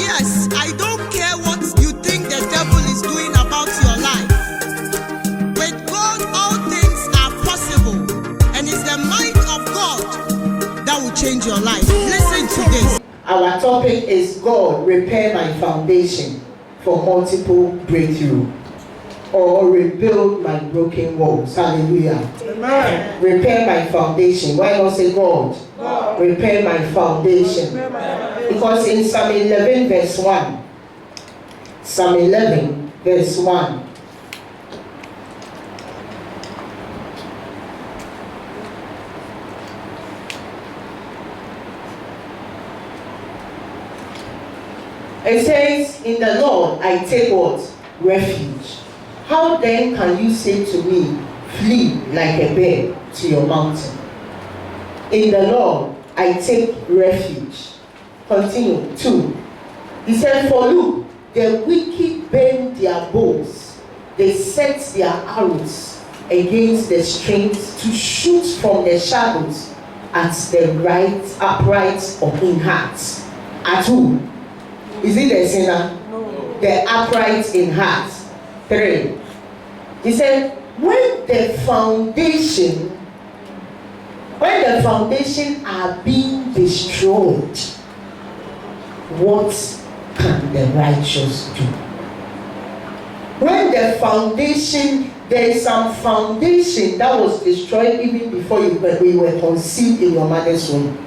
Yes, I don't care what you think the devil is doing about your life. With God, all things are possible, and it's the might of God that will change your life. Listen to this. Our topic is God, repair my foundation for multiple breakthrough, or rebuild my broken walls. Hallelujah. Amen. Repair my foundation. Why not say God? Repair my foundation. Because in Psalm 11 verse 1, Psalm 11 verse 1, it says, in the Lord I take what? Refuge. How then can you say to me, flee like a bear to your mountain? In the Lord I take refuge. Continue. 2. He said, for look, the wicked bend their bows. They set their arrows against the strings to shoot from the shadows at the upright in heart. At who? Is it the sinner? No. The upright in heart. 3. He said, when the foundation are being destroyed, what can the righteous do? When the foundation, there is some foundation that was destroyed even before we were conceived in your mother's womb.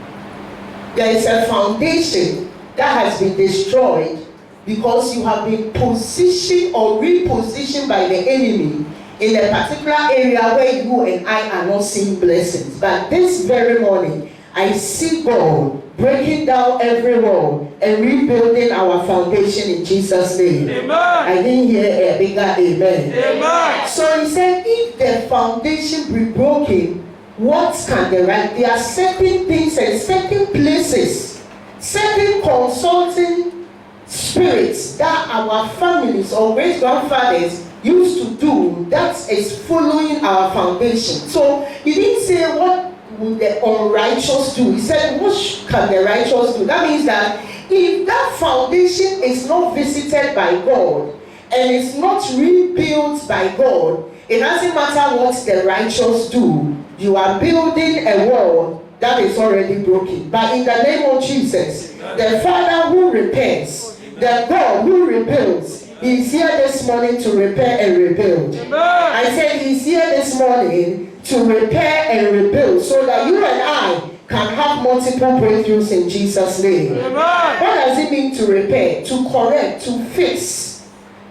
There is a foundation that has been destroyed because you have been positioned or repositioned by the enemy in a particular area where you and I are not seeing blessings. But this very morning, I see God breaking down every wall and rebuilding our foundation in Jesus' name. Amen. I didn't hear a bigger amen. Amen. So he said, if the foundation be broken, what can the right? There are certain things and certain places, certain consulting spirits that our families or great grandfathers used to do that is following our foundation. So he didn't say what would the unrighteous do. He said, what can the righteous do? That means that if that foundation is not visited by God and it's not rebuilt by God, it doesn't matter what the righteous do. You are building a wall that is already broken. But in the name of Jesus, the Father who repairs, the God who rebuilds, He's here this morning to repair and rebuild. Amen. I said He's here this morning to repair and rebuild so that you and I can have multiple breakthroughs in Jesus' name. Amen. What does it mean to repair? To correct, to fix,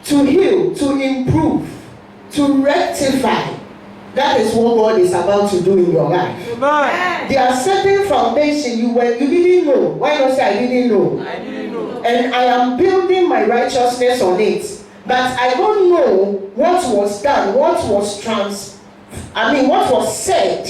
to heal, to improve, to rectify. That is what God is about to do in your life. Amen. There are certain foundations you didn't know. Why not say I didn't know? I didn't know. And I am building my righteousness on it. But I don't know what was done, what was said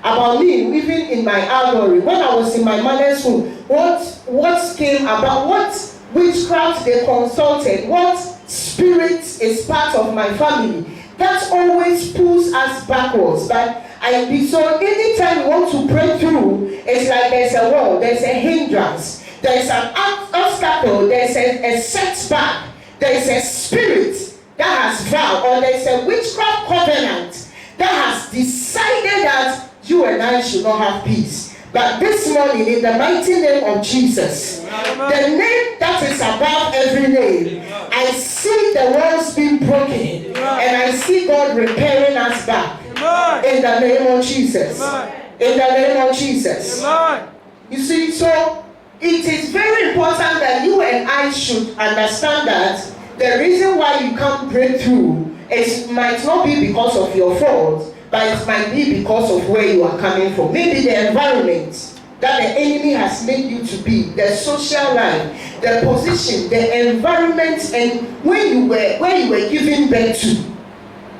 about me, even in my allegory. When I was in my mother's womb, what came about, what witchcraft they consulted, what spirit is part of my family. That always pulls us backwards. But so anytime you want to break through, it's like there's a wall, there's a hindrance, there's an obstacle, there's a setback, there's a spirit that has vowed, or there's a witchcraft covenant that has decided that you and I should not have peace. But this morning, in the mighty name of Jesus, the name that is above every name, I see the walls being broken, and I see God repairing us back. In the name of Jesus. In the name of Jesus. You see, so it is very important that you and I should understand that the reason why you can't break through might not be because of your fault, but it might be because of where you are coming from. Maybe the environment that the enemy has made you to be, the social life, the position, the environment, and where you were given birth to,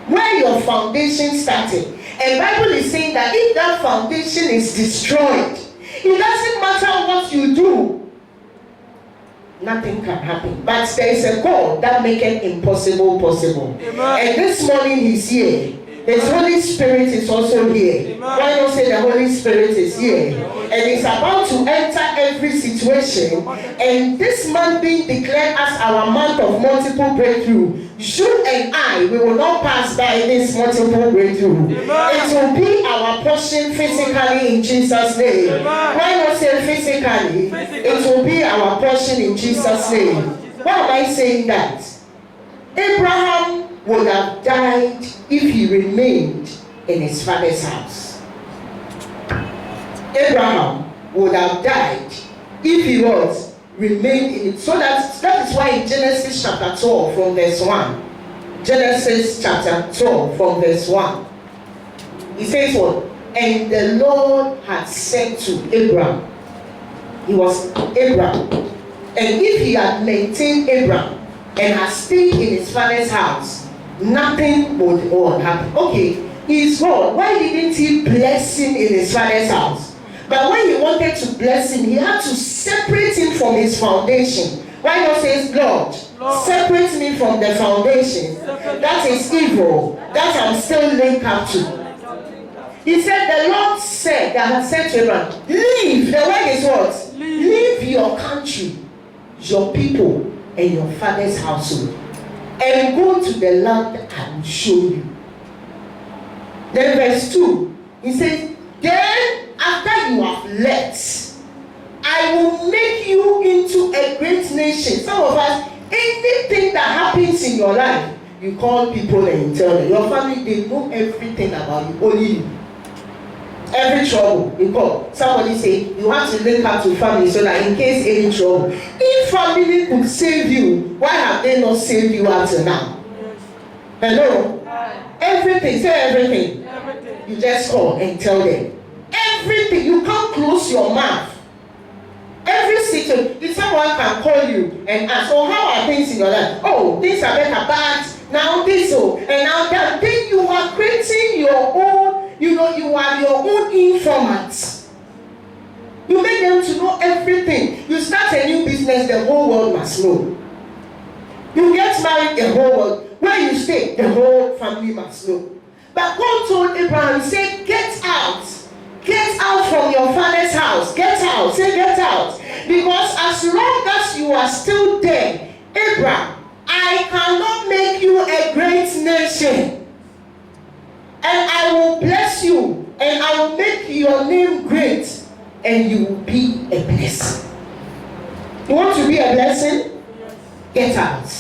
where your foundation started. And Bible is saying that if that foundation is destroyed, it doesn't matter what you do, nothing can happen. But there is a God that maketh impossible possible. Amen. And this morning He's here. His Holy Spirit is also here. Amen. Why not say the Holy Spirit is here? And and it's about to enter every situation. And this month being declared as our month of multiple breakthrough, you and I, we will not pass by this multiple breakthrough. It will be our portion physically in Jesus' name. Why not say physically? It will be our portion in Jesus' name. Why am I saying that? Abraham would have died if he remained in his father's house. Abraham would have died if he was remained in it. So that is why in Genesis chapter 12 from verse 1. Genesis chapter 12 from verse 1. He says what? And the Lord had said to Abraham, he was Abraham, and if he had maintained Abraham and had stayed in his father's house, nothing would happen. Okay, he's God. Why didn't he bless him in his father's house? But when he wanted to bless him, he had to separate him from his foundation. Why not say, Lord, separate me from the foundation that is evil, that I'm still linked up to. He said, the Lord said, that had said to Abraham, leave. The word is what? Leave your country, your people, and your father's household, and go to the land I will show you. Then verse 2, he says, then after you have left, I will make you into a great nation. Some of us, anything that happens in your life, you call people and you tell them. Your family, they know everything about you, only you. Every trouble, you call. Somebody say, you have to link up to family so that in case any trouble. If family could save you, why have they not saved you until now? Hello? Everything, say everything. You just call and tell them. Everything, you can't close your mouth. Every situation, if someone can call you and ask, oh, how are things in your life? Oh, things are better, bad. Now this, oh, and now that. Then you are creating your own, you are your own informants. You make them to know everything. You start a new business, the whole world must know. You get married, the whole world. Where you stay, the whole family must know. But God told Abraham, he said, get out. Get out from your father's house. Get out. Say get out. Because as long as you are still there, Abraham, I cannot make you a great nation. And I will bless you. And I will make your name great. And you will be a blessing. You want to be a blessing? Get out.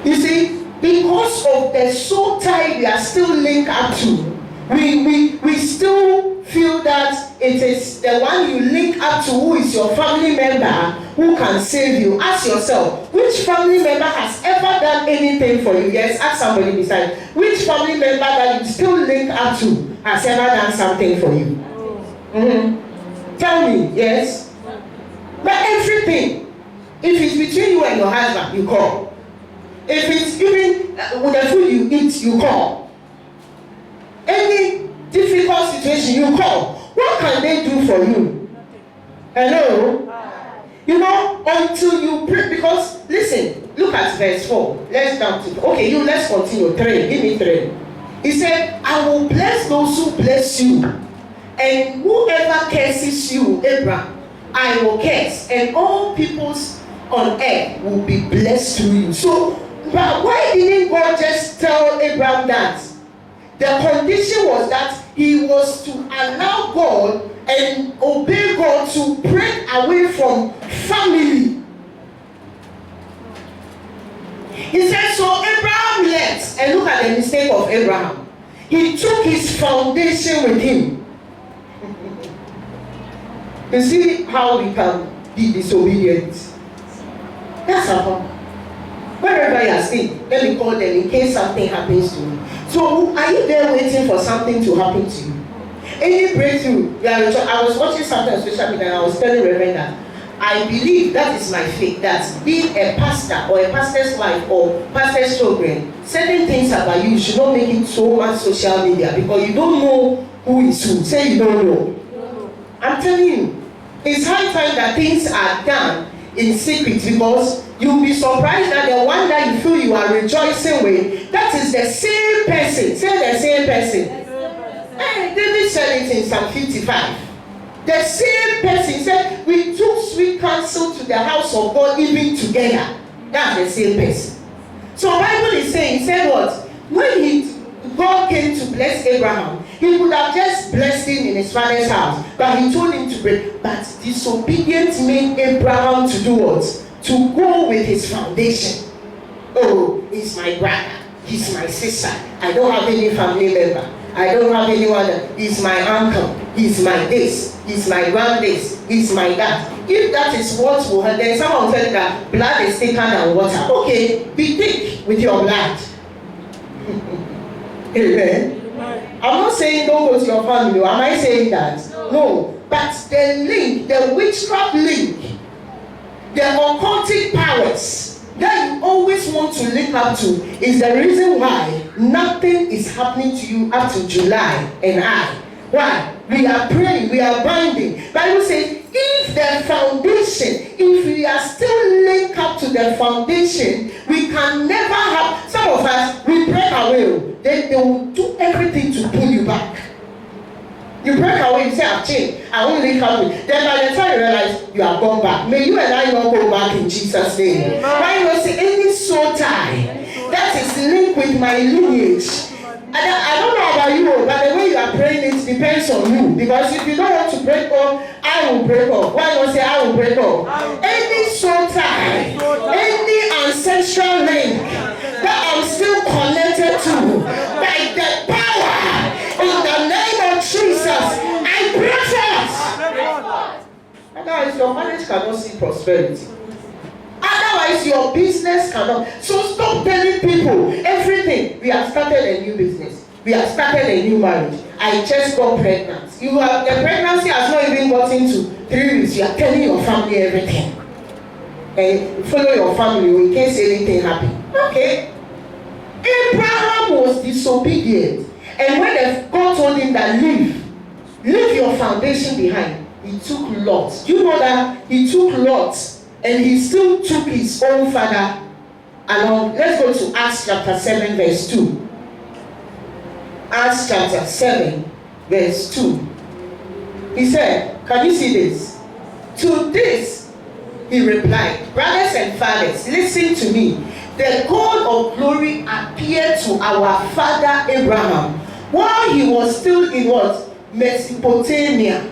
You see, because of the soul tie we are still linked up to, we still feel that it is the one you link up to who is your family member who can save you. Ask yourself, which family member has ever done anything for you? Yes, ask somebody beside. Which family member that you still link up to has ever done something for you? Tell me, yes? But everything, if it's between you and your husband, you call. If it's even with the food you eat, you call. Any difficult situation, you call. What can they do for you? Hello? You know, until you pray, because listen, look at verse 4. Let's down to, okay, let's continue. 3, give me 3. He said, I will bless those who bless you, and whoever curses you, Abraham, I will curse, and all peoples on earth will be blessed through you. So, but why didn't God just tell Abraham that? The condition was that he was to allow God and obey God to break away from family. He said, so Abraham left, and look at the mistake of Abraham. He took his foundation with him. You see how we can be disobedient? That's our problem. Wherever you are staying, let me call them in case something happens to you. So, are you there waiting for something to happen to you? Any breakthrough? I was watching something on social media and I was telling Reverend that I believe that is my faith, that being a pastor or a pastor's wife or pastor's children, certain things about you should not make it so much social media because you don't know who is who. Say you don't know. I'm telling you, it's high time that things are done in secret because you'll be surprised that the one that you feel you are rejoicing with, that is the same person. Say the same person. Hey, David said it in Psalm 55. The same person said, we took sweet counsel to the house of God even together. That's the same person. So Bible is saying, he said what? When God came to bless Abraham, he could have just blessed him in his father's house, but he told him to pray. But disobedience made Abraham to do what? To go with his foundation. Oh, he's my brother, he's my sister, I don't have any family member, I don't have anyone, he's my uncle, he's my this, he's my grand this, he's my that. If that is what will happen, then someone will tell you that blood is thicker than water. Okay, be thick with your blood. Amen. I'm not saying don't go to your family. Am I saying that? No. But the link, the witchcraft link, the occultic powers that you always want to link up to is the reason why nothing is happening to you up to July and I. Why? We are praying, we are binding. Bible says, if the foundation, if we are still linked up to the foundation, we can never have, some of us, we break away. They will do everything to pull you back. You break away, you say, I've changed, I won't link up with. Then by the time you realize, you have gone back. May you and I not go back in Jesus' name. Why you say, any soul tie that is linked with my lineage, I don't know about you, but the way you are praying, it depends on you. Because if you don't want to break off, I will break off. Why don't say I will break off? Any soul tie, any ancestral link that I'm still connected to, by the power in the name of Jesus, I break forth. Otherwise, your marriage cannot see prosperity. Otherwise, your business cannot. So stop telling people everything. We have started a new business. We have started a new marriage. I just got pregnant. The pregnancy has not even gotten to 3 weeks. You are telling your family everything. And follow your family in case anything happens. Okay. Abraham was disobedient. And when God told him that leave your foundation behind, he took Lot. Do you know that he took Lot? And he still took his own father along. Let's go to Acts chapter 7 verse 2. Acts chapter 7 verse 2. He said, can you see this? To this he replied, brothers and fathers, listen to me. The God of glory appeared to our father Abraham while he was still in what? Mesopotamia,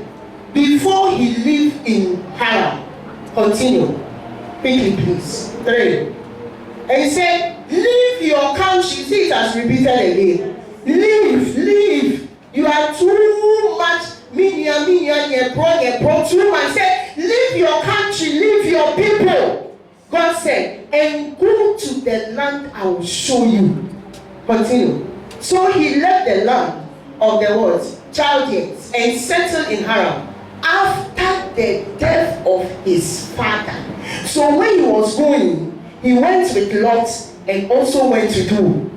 before he lived in Haran. Continue. Quickly, please. 3. And he said, leave your country. See, it has repeated again. Leave. You are too much. Too much. Say, leave your country, leave your people. God said, and go to the land I will show you. Continue. So he left the land of the world, Chaldeans, and settled in Haran after the death of his father. So when he was going, he went with Lot and also went to do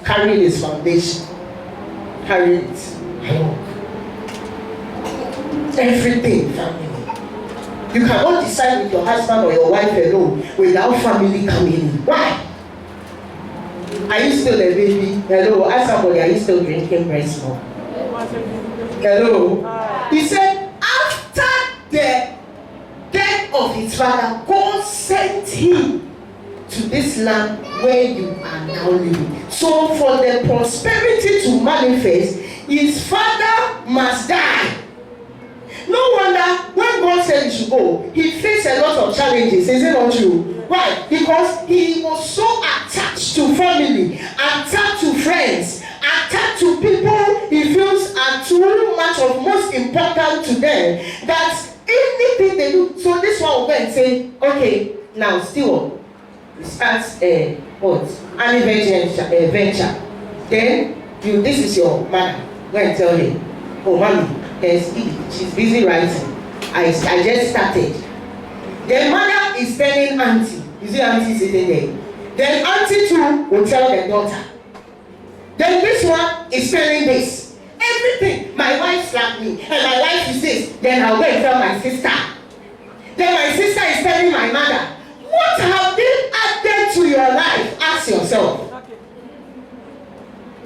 carry his foundation. Carry it along. Everything, family. You cannot decide with your husband or your wife alone without family coming in. Why? Are you still a baby? Hello, ask somebody, are you still drinking breast milk? Hello. He said, after the death of his father, God sent him to this land where you are now living. So for the prosperity to manifest, his father must die. No wonder when God said he should go, he faced a lot of challenges. Is it not true? Why? Because he was so attached to family, attached to friends, attached to people he feels are too much of most important to them, that anything they do. So this one will go and say, okay, now still starts what? An venture. Then this is your mother. Go and tell him, oh mommy, she's busy writing. I just started. The mother is telling auntie. You see auntie sitting there. Then auntie too will tell the daughter. Then this one is telling this. Everything. My wife slapped me. And my wife is this. Then I'll go and tell my sister. Then my sister is telling my mother. What have they added to your life? Ask yourself.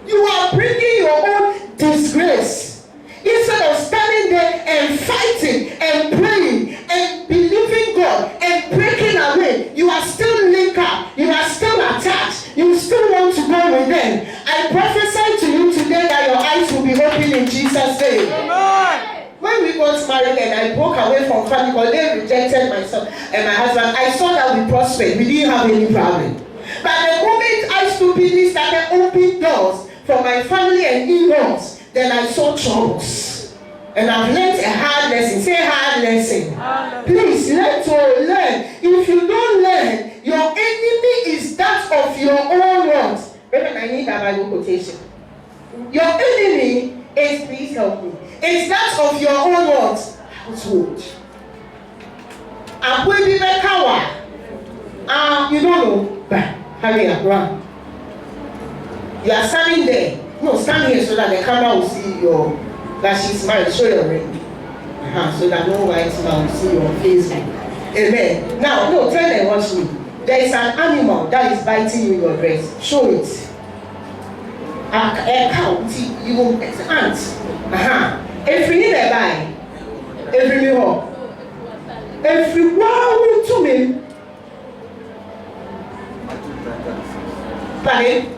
You are bringing your own disgrace Instead of standing there and fighting and praying and believing God and breaking away, you are still linked up, you are still attached, you still want to go with them. I prophesy to you today that your eyes will be open in Jesus' name. Amen. When we got married and I broke away from family because they rejected my son and my husband, I saw that we prospered. We didn't have any problem. But the moment I stupidly started opening doors for my family and in-laws, then I saw troubles. And I've learned a hard lesson. Say hard lesson. Please learn to learn. If you don't learn, your enemy is that of your own ones. Reverend, I need that Bible quotation. Your enemy is, please help me, is that of your own ones household. And when we make our you don't know, but hurry up, run. You are standing there. No, stand here so that the camera will see your, that she's married. Show your ring. So that no white man will see your face. Amen. Now, no, tell them, watch me. There is an animal that is biting you in your breast. Show it. A cow, you will, it's an ant. Every day buy. Every new every one to me. Pardon?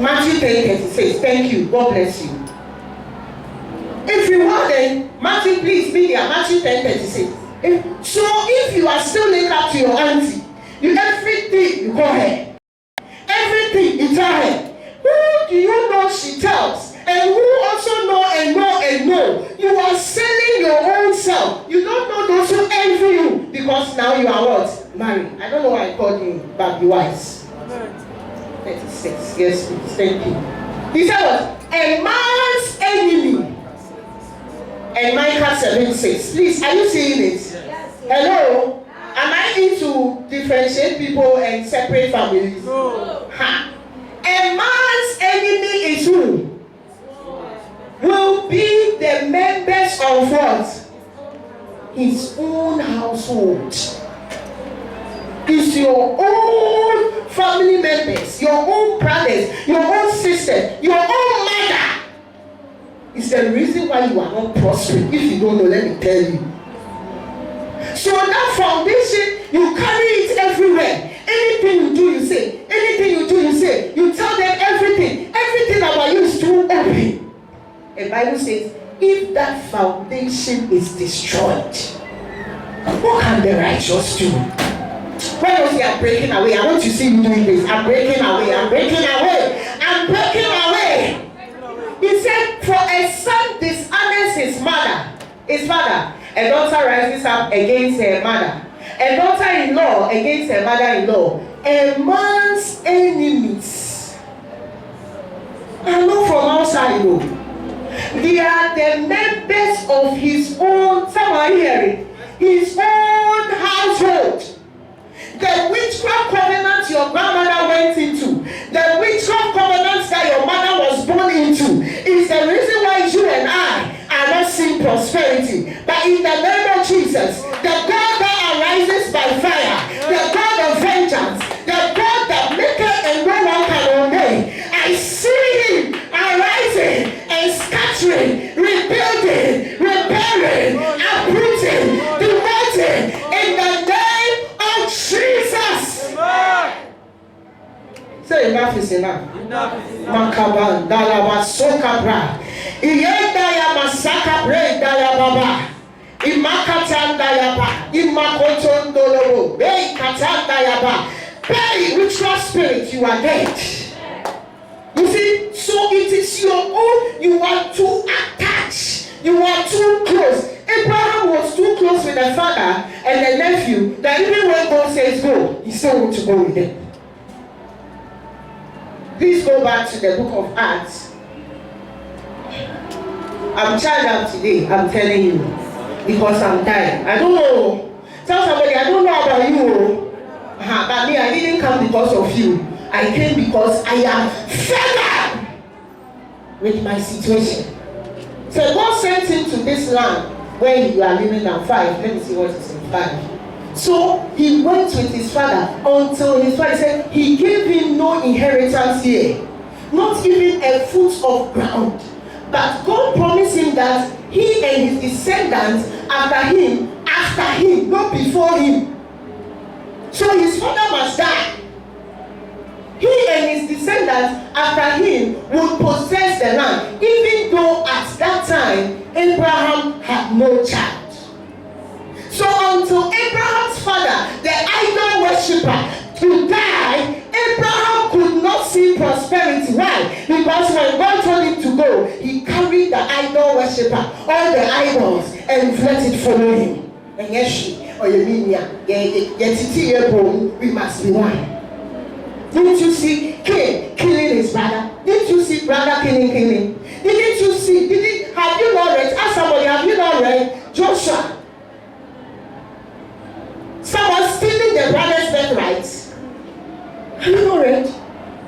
Matthew 10:36. Thank you. God bless you. If you want then, Matthew, please be there. Matthew 10:36. So if you are still linked up to your auntie, you everything you call her, everything you tell her. Who do you know she tells? And who also know and know and know? You are selling your own self. You don't know those who envy you because now you are what? Married. I don't know why I called you, but be wise. 36. Yes, please. Thank you. He said what? A man's enemy. And Micah 7:6. Please, are you seeing it? Yes. Hello? Am I into differentiate people and separate families? No. Ha. A man's enemy is who? Will be the members of what? His own household. It's your own family members, your own brothers, your own sisters, your own mother. It's the reason why you are not prospering. If you don't know, let me tell you. So that foundation, you carry it everywhere. Anything you do, you say. Anything you do, you say. You tell them everything. Everything about you is too open. The Bible says, if that foundation is destroyed, what can the righteous do? When you say I'm breaking away, I want to see you doing this. I'm breaking away. I'm breaking away. I'm breaking away. He said, for a son dishonors his father, a daughter rises up against her mother. A daughter-in-law against her mother-in-law. A man's enemies are not from outside, no. They are the members of his own, someone hearing, his own household. The witchcraft covenant your grandmother went into, the witchcraft covenant that your mother was born into, is the reason why you and I are not seeing prosperity. But in the name of Jesus, the God that arises by fire, the God of vengeance, the God that maketh and no one can obey, I see him arising and scattering, rebuilding, repairing, uprooting, demoting in the name of Jesus. Amen. Say enough is enough. Enough is enough. Makaban dalaba sokabra. Iyenda ya masaka brenda ya baba. Imakatanda ya ba. Imakotondolobo. Hey katanda ya ba. Hey, witchcraft spirit, you are dead. You see, so it is your own. You are too attached. You are too close. Abraham was too close with the father and the nephew that even when God says go, he still wants to go with them. Please go back to the book of Acts. I'm charged up today, I'm telling you, because I'm tired. I don't know. Tell somebody, I don't know about you. But me, I didn't come because of you. I came because I am fed up with my situation. So God sent him to this land where you are living now. 5. Let me see what is in 5. So he went with his father until his father said he gave him no inheritance here, not even a foot of ground. But God promised him that he and his descendants after him, not before him. So his father must die. He and his descendants after him would possess the land, even though at that time Abraham had no child. So until Abraham's father, the idol worshipper, to die, Abraham could not see prosperity. Why? Because when God told him to go, he carried the idol worshipper, all the idols, and let it follow him. And yes, or you mean, we must be one. Didn't you see Cain killing his brother? Didn't you see brother killing? Didn't you see? Have you not read? Ask somebody, have you not read Joshua? Someone stealing the brother's birthright. Have you not read?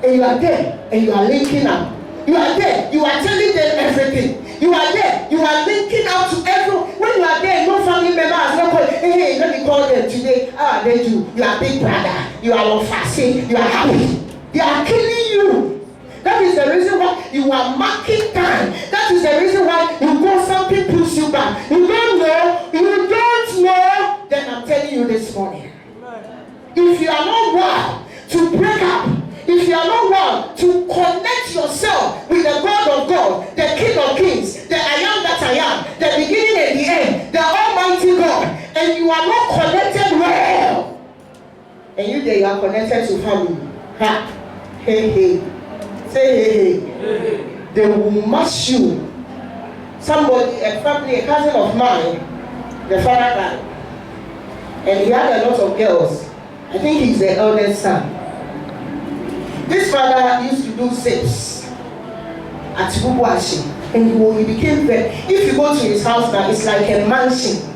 And you are there, and you are linking up. You are there, you are telling them everything. You are there, you are linking out to everyone. When you are there, no family member has not called. Hey, let me call them today. They do. You are big brother. You are on fasting. You are happy. They are killing you. That is the reason why you are marking time. That is the reason why you go, something pulls you back. You don't know. Then I'm telling you this morning. If you are not well to break up, if you are not well to connect yourself with the God of God, the King of Kings, the I am that I am, the beginning and the end, the Almighty God, and you are not connected well, and you there, you are connected to family. Ha! Hey. Say hey. They will mash you. Somebody, a family, a cousin of mine, the father died, and he had a lot of girls. I think he's the eldest son. This father used to do sips at Bubuashi, and he became very. If you go to his house now, it's like a mansion.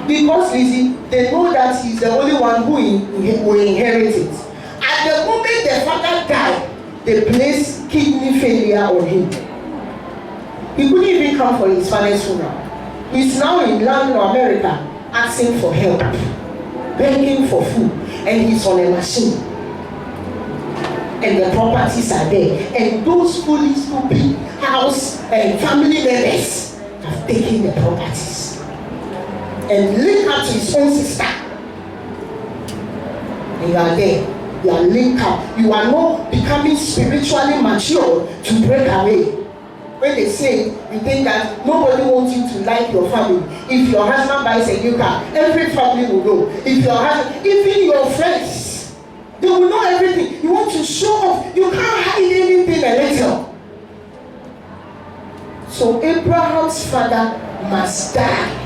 Because they know that he's the only one who will inherit it. At the moment the father died, they placed kidney failure on him. He couldn't even come for his father's funeral. He's now in London, America, asking for help, begging for food, and he's on a machine. And the properties are there. And those foolish stupid house and family members have taken the properties and linked up to his own sister. And you are there. You are linked up. You are not becoming spiritually mature to break away. When they say, you think that nobody wants you to like your family. If your husband buys a new car, every family will know. If your husband, even your friends, they will know everything. You want to show off. You can't hide anything a little. So Abraham's father must die.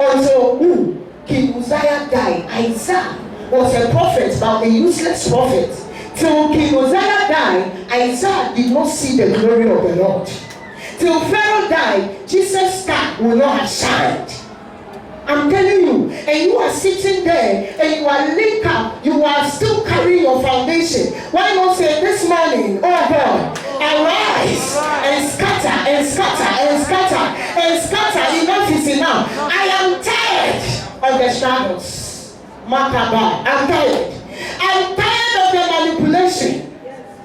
Also, King Uzziah died. Isaiah was a prophet, but a useless prophet. Till King Uzziah died, Isaiah did not see the glory of the Lord. Till Pharaoh died, Jesus' star will not have shined. I'm telling you, and you are sitting there and you are linked up, you are still carrying your foundation. Why not say this morning, oh God, arise and scatter and scatter and scatter and scatter. Enough is enough. I am tired of the struggles. Makaba, I'm tired. I'm tired of the manipulation.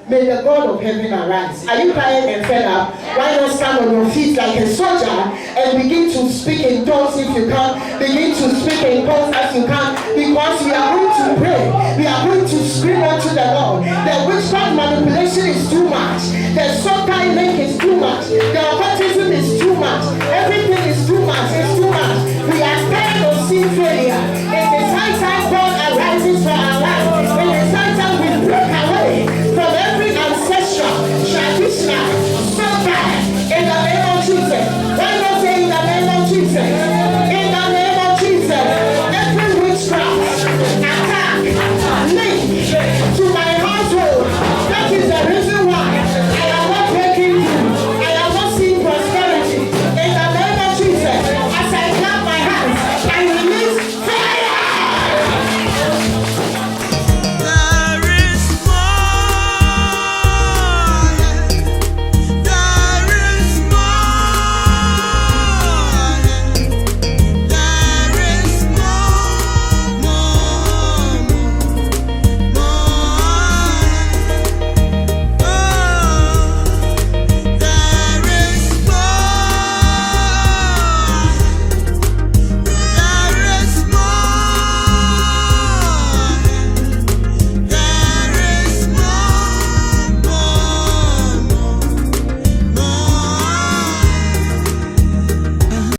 May the God of heaven arise. Are you tired and fed up? Why not stand on your feet like a soldier and begin to speak in tongues if you can? Begin to speak in tongues as you can, because we are going to pray. We are going to scream unto the Lord. The witchcraft manipulation is too much. The sometime link is too much. The occultism is too much. Everything is too much.